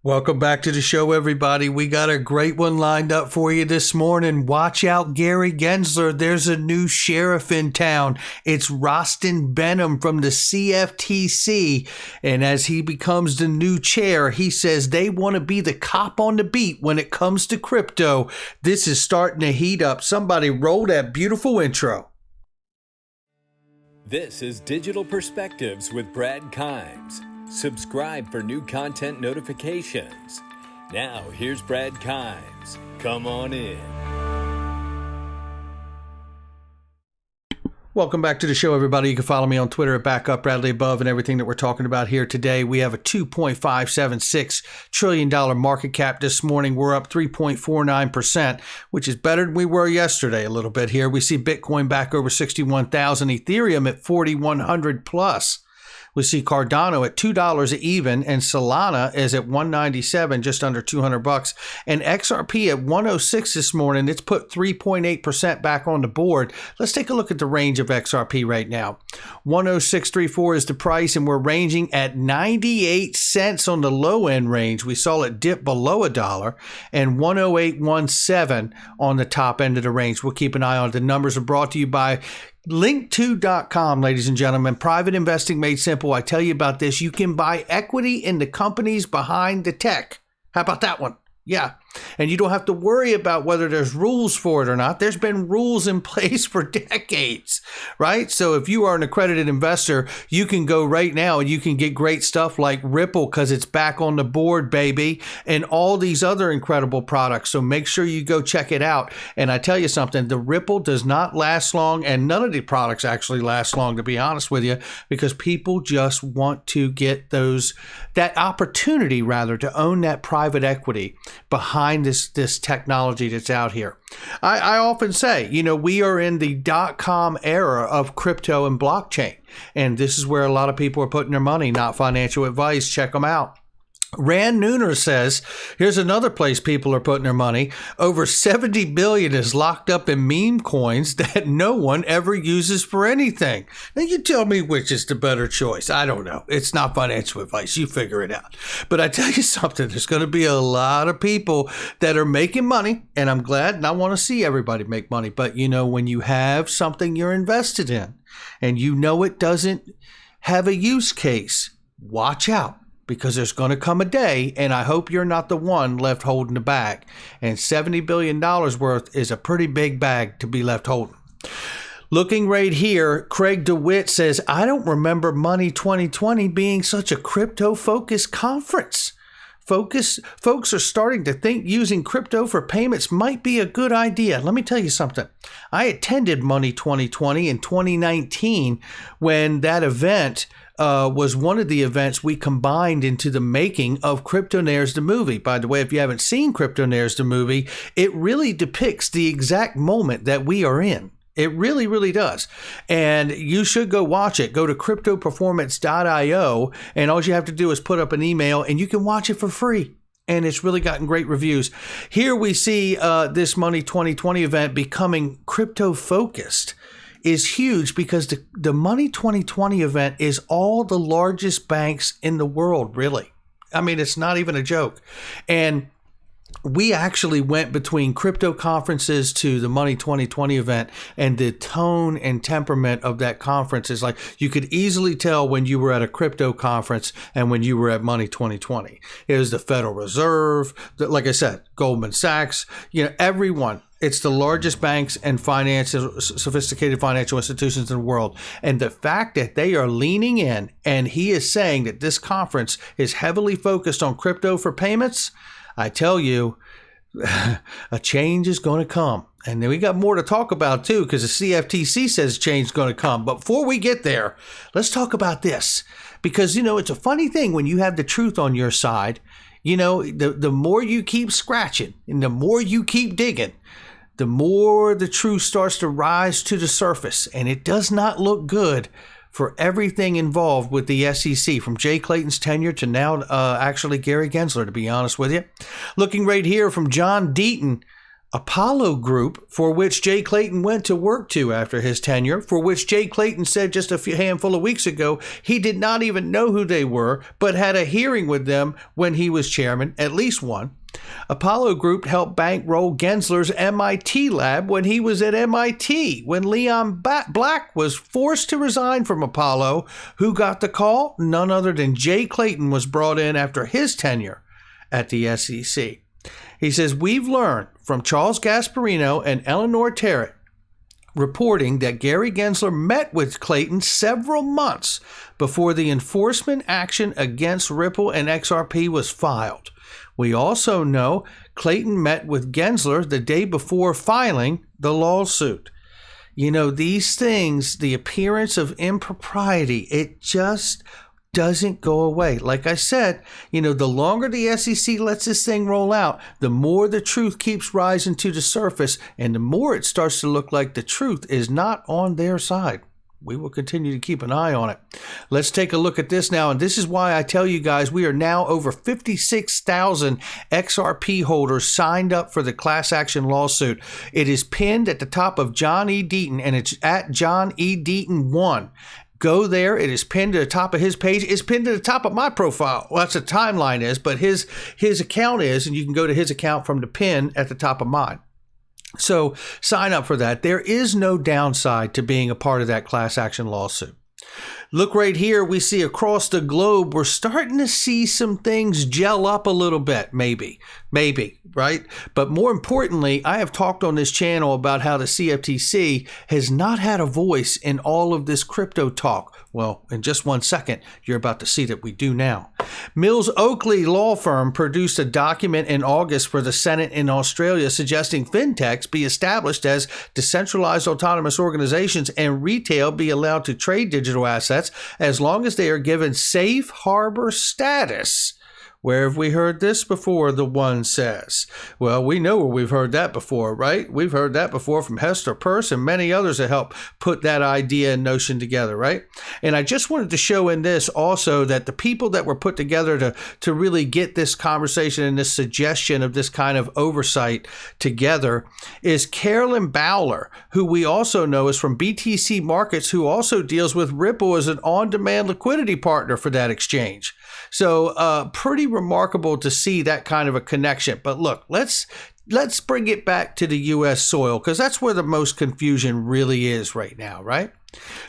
Welcome back to the show, everybody. We got a great one lined up for you this morning. Watch out, Gary Gensler. There's a new sheriff in town. It's Rostin Benham from the CFTC. And as he becomes the new chair, he says they want to be the cop on the beat when it comes to crypto. This is starting to heat up. Somebody roll that beautiful intro. This is Digital Perspectives with Brad Kimes. Subscribe for new content notifications. Now, here's Brad Kimes. Come on in. Welcome back to the show, everybody. You can follow me on Twitter at BackupBradleyAbove, and everything that we're talking about here today. We have a $2.576 trillion market cap this morning. We're up 3.49%, which is better than we were yesterday a little bit here. We see Bitcoin back over 61,000, Ethereum at 4,100 plus. We see Cardano at $2 even, and Solana is at $197, just under $200, and XRP at 106 this morning. It's put 3.8% back on the board. Let's take a look at the range of XRP right now. 106.34 is the price, and we're ranging at 98 cents on the low end range. We saw it dip below $1, and 108.17 on the top end of the range. We'll keep an eye on it. The numbers are brought to you by Link2.com, ladies and gentlemen. Private investing made simple. I tell you about this. You can buy equity in the companies behind the tech. How about that one? Yeah. And you don't have to worry about whether there's rules for it or not. There's been rules in place for decades, right? So if you are an accredited investor, you can go right now and you can get great stuff like Ripple because it's back on the board, baby, and all these other incredible products. So make sure you go check it out. And I tell you something, the Ripple does not last long, and none of the products actually last long, to be honest with you, because people just want to get that opportunity rather to own that private equity behind this technology that's out here. I often say, we are in the .com era of crypto and blockchain, and this is where a lot of people are putting their money. Not financial advice. Check them out. Rand Nooner says, here's another place people are putting their money. Over 70 billion is locked up in meme coins that no one ever uses for anything. Now you tell me which is the better choice. I don't know. It's not financial advice. You figure it out. But I tell you something, there's going to be a lot of people that are making money, and I'm glad, and I want to see everybody make money. But when you have something you're invested in and it doesn't have a use case, watch out. Because there's going to come a day, and I hope you're not the one left holding the bag. And $70 billion worth is a pretty big bag to be left holding. Looking right here, Craig DeWitt says, I don't remember Money 2020 being such a crypto-focused conference. Folks are starting to think using crypto for payments might be a good idea. Let me tell you something. I attended Money 2020 in 2019 when that event was one of the events we combined into the making of Cryptonaires the movie. By the way, if you haven't seen Cryptonaires the movie, it really depicts the exact moment that we are in. It really, really does. And you should go watch it. Go to cryptoperformance.io, and all you have to do is put up an email, and you can watch it for free. And it's really gotten great reviews. Here we see this Money 2020 event becoming crypto-focused is huge because the Money 2020 event is all the largest banks in the world, really. I mean, it's not even a joke. And we actually went between crypto conferences to the Money 2020 event, and the tone and temperament of that conference is like you could easily tell when you were at a crypto conference and when you were at Money 2020. It was the Federal Reserve, like I said, Goldman Sachs, everyone. It's the largest banks and sophisticated financial institutions in the world. And the fact that they are leaning in, and he is saying that this conference is heavily focused on crypto for payments, I tell you, a change is going to come. And then we got more to talk about, too, because the CFTC says change is going to come. But before we get there, let's talk about this. Because, it's a funny thing when you have the truth on your side. The more you keep scratching and the more you keep digging, the more the truth starts to rise to the surface. And it does not look good for everything involved with the SEC, from Jay Clayton's tenure to now actually Gary Gensler, to be honest with you. Looking right here from John Deaton Apollo Group, for which Jay Clayton went to work to after his tenure, for which Jay Clayton said just a handful of weeks ago he did not even know who they were, but had a hearing with them when he was chairman, at least one. Apollo Group helped bankroll Gensler's MIT lab when he was at MIT. When Leon Black was forced to resign from Apollo, who got the call? None other than Jay Clayton was brought in after his tenure at the SEC. He says, we've learned from Charles Gasparino and Eleanor Terrett reporting that Gary Gensler met with Clayton several months before the enforcement action against Ripple and XRP was filed. We also know Clayton met with Gensler the day before filing the lawsuit. You know, these things, the appearance of impropriety, it just doesn't go away. Like I said, you know, the longer the SEC lets this thing roll out, the more the truth keeps rising to the surface, and the more it starts to look like the truth is not on their side. We will continue to keep an eye on it. Let's take a look at this now, and this is why I tell you guys we are now over 56,000 XRP holders signed up for the class action lawsuit. It is pinned at the top of John E. Deaton, and it's at John E. Deaton 1. Go there. It is pinned to the top of his page. It's pinned to the top of my profile. Well, that's the timeline is, but his account is, and you can go to his account from the pin at the top of mine. So sign up for that. There is no downside to being a part of that class action lawsuit. Look right here. We see across the globe, we're starting to see some things gel up a little bit, maybe, right? But more importantly, I have talked on this channel about how the CFTC has not had a voice in all of this crypto talk. Well, in just 1 second, you're about to see that we do now. Mills Oakley law firm produced a document in August for the Senate in Australia suggesting fintechs be established as decentralized autonomous organizations and retail be allowed to trade digital assets as long as they are given safe harbor status. Where have we heard this before, the one says? Well, we know where we've heard that before, right? We've heard that before from Hester Peirce and many others that helped put that idea and notion together, right? And I just wanted to show in this also that the people that were put together to really get this conversation and this suggestion of this kind of oversight together is Carolyn Bowler, who we also know is from BTC Markets, who also deals with Ripple as an on-demand liquidity partner for that exchange. So pretty remarkable to see that kind of a connection. But look, let's bring it back to the U.S. soil, because that's where the most confusion really is right now, right?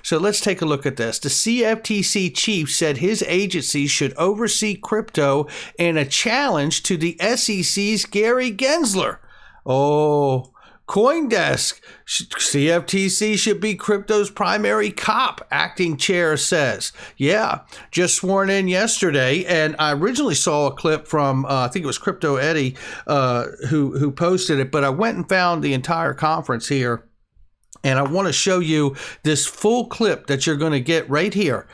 So let's take a look at this. The CFTC chief said his agency should oversee crypto in a challenge to the SEC's Gary Gensler. Oh, CoinDesk, CFTC should be crypto's primary cop, acting chair says. Yeah, just sworn in yesterday. And I originally saw a clip from, I think it was Crypto Eddie, who posted it. But I went and found the entire conference here. And I want to show you this full clip that you're going to get right here.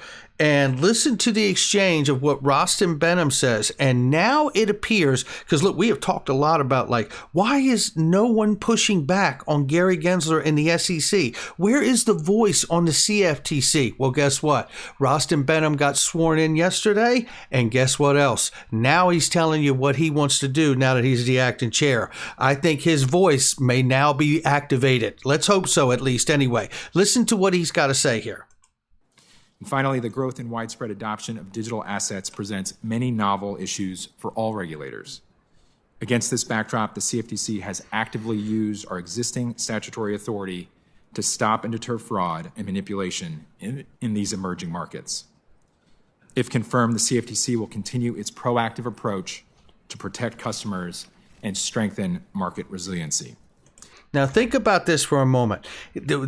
And listen to the exchange of what Rostin Benham says. And now it appears, because look, we have talked a lot about like, why is no one pushing back on Gary Gensler and the SEC? Where is the voice on the CFTC? Well, guess what? Rostin Benham got sworn in yesterday. And guess what else? Now he's telling you what he wants to do now that he's the acting chair. I think his voice may now be activated. Let's hope so, at least anyway. Listen to what he's got to say here. And finally, the growth and widespread adoption of digital assets presents many novel issues for all regulators. Against this backdrop, the CFTC has actively used our existing statutory authority to stop and deter fraud and manipulation in these emerging markets. If confirmed, the CFTC will continue its proactive approach to protect customers and strengthen market resiliency. Now think about this for a moment. The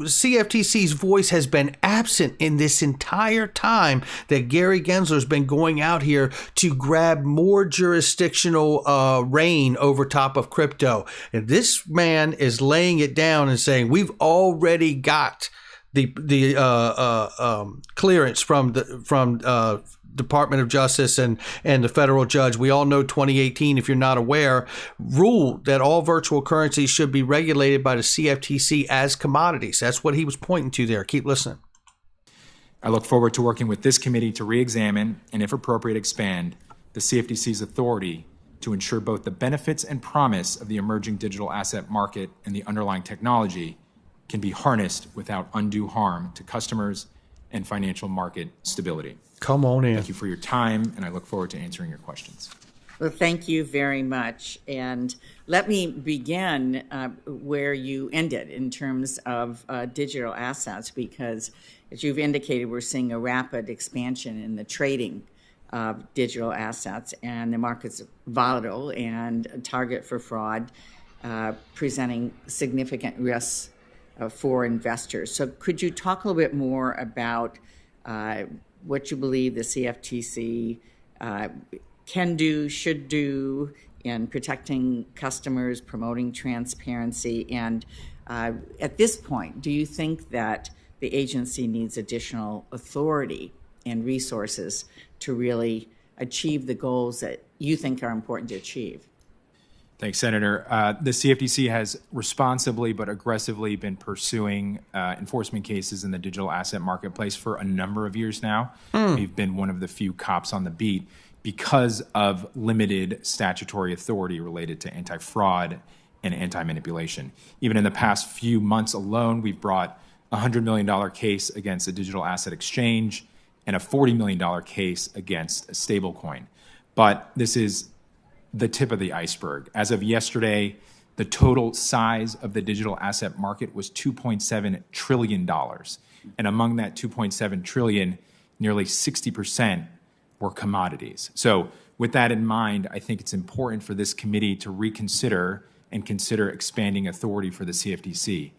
CFTC's voice has been absent in this entire time that Gary Gensler's been going out here to grab more jurisdictional reign over top of crypto. And this man is laying it down and saying, we've already got the clearance from Department of Justice and the federal judge. We all know 2018, if you're not aware, ruled that all virtual currencies should be regulated by the CFTC as commodities. That's what he was pointing to there. Keep listening. I look forward to working with this committee to re-examine and, if appropriate, expand the CFTC's authority to ensure both the benefits and promise of the emerging digital asset market and the underlying technology can be harnessed without undue harm to customers and financial market stability. Come on in. Thank you for your time, and I look forward to answering your questions. Well, thank you very much. And let me begin where you ended in terms of digital assets, because as you've indicated, we're seeing a rapid expansion in the trading of digital assets, and the market's volatile and a target for fraud, presenting significant risks for investors. So could you talk a little bit more about what you believe the CFTC can do, should do in protecting customers, promoting transparency, and at this point, do you think that the agency needs additional authority and resources to really achieve the goals that you think are important to achieve? Thanks, Senator. The CFTC has responsibly but aggressively been pursuing enforcement cases in the digital asset marketplace for a number of years now. We've been one of the few cops on the beat because of limited statutory authority related to anti-fraud and anti-manipulation. Even in the past few months alone, we've brought a $100 million case against a digital asset exchange and a $40 million case against a stablecoin. But this is the tip of the iceberg. As of yesterday, the total size of the digital asset market was $2.7 trillion. And among that $2.7 trillion, nearly 60% were commodities. So with that in mind, I think it's important for this committee to reconsider and consider expanding authority for the CFTC.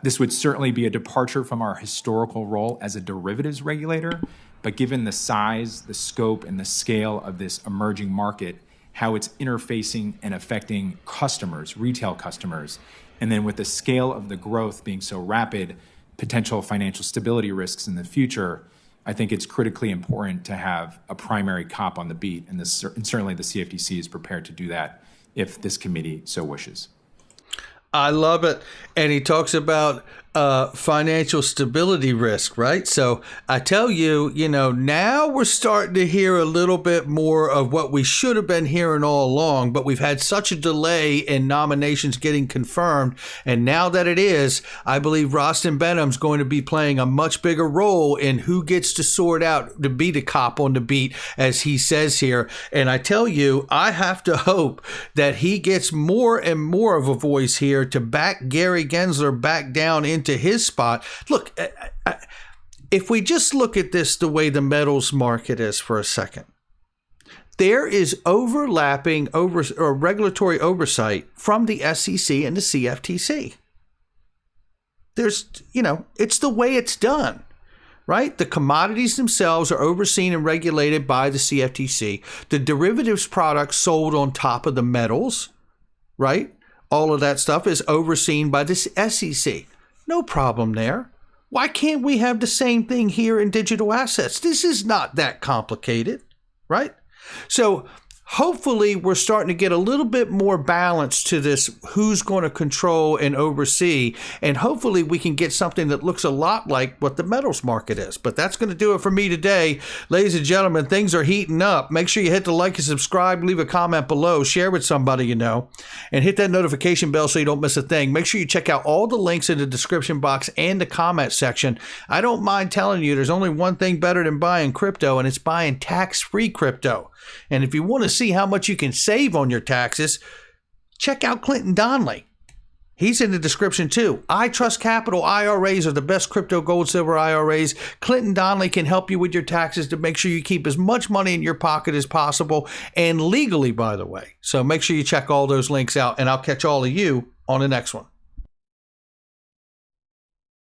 This would certainly be a departure from our historical role as a derivatives regulator, but given the size, the scope, and the scale of this emerging market, how it's interfacing and affecting customers, retail customers, and then with the scale of the growth being so rapid, potential financial stability risks in the future, I think it's critically important to have a primary cop on the beat, and certainly the CFTC is prepared to do that if this committee so wishes. I love it. And he talks about financial stability risk, right? So I tell you, now we're starting to hear a little bit more of what we should have been hearing all along, but we've had such a delay in nominations getting confirmed. And now that it is, I believe Rostin Benham's going to be playing a much bigger role in who gets to sort out to be the cop on the beat, as he says here. And I tell you, I have to hope that he gets more and more of a voice here to back Gary Gensler back down into his spot. Look, if we just look at this the way the metals market is for a second, there is overlapping or regulatory oversight from the SEC and the CFTC. There's, it's the way it's done, right? The commodities themselves are overseen and regulated by the CFTC. The derivatives products sold on top of the metals, right? All of that stuff is overseen by the SEC. No problem there. Why can't we have the same thing here in digital assets? This is not that complicated, right? So hopefully we're starting to get a little bit more balance to this, who's going to control and oversee, and hopefully we can get something that looks a lot like what the metals market is. But that's going to do it for me today. Ladies and gentlemen, things are heating up. Make sure you hit the like and subscribe, leave a comment below, share with somebody you know, and hit that notification bell so you don't miss a thing. Make sure you check out all the links in the description box and the comment section. I don't mind telling you, there's only one thing better than buying crypto, and it's buying tax-free crypto. And if you want to see how much you can save on your taxes, check out Clayton Donnelly. He's in the description too. I Trust Capital IRAs are the best crypto gold silver IRAs. Clayton Donnelly can help you with your taxes to make sure you keep as much money in your pocket as possible, and legally, by the way. So make sure you check all those links out, and I'll catch all of you on the next one.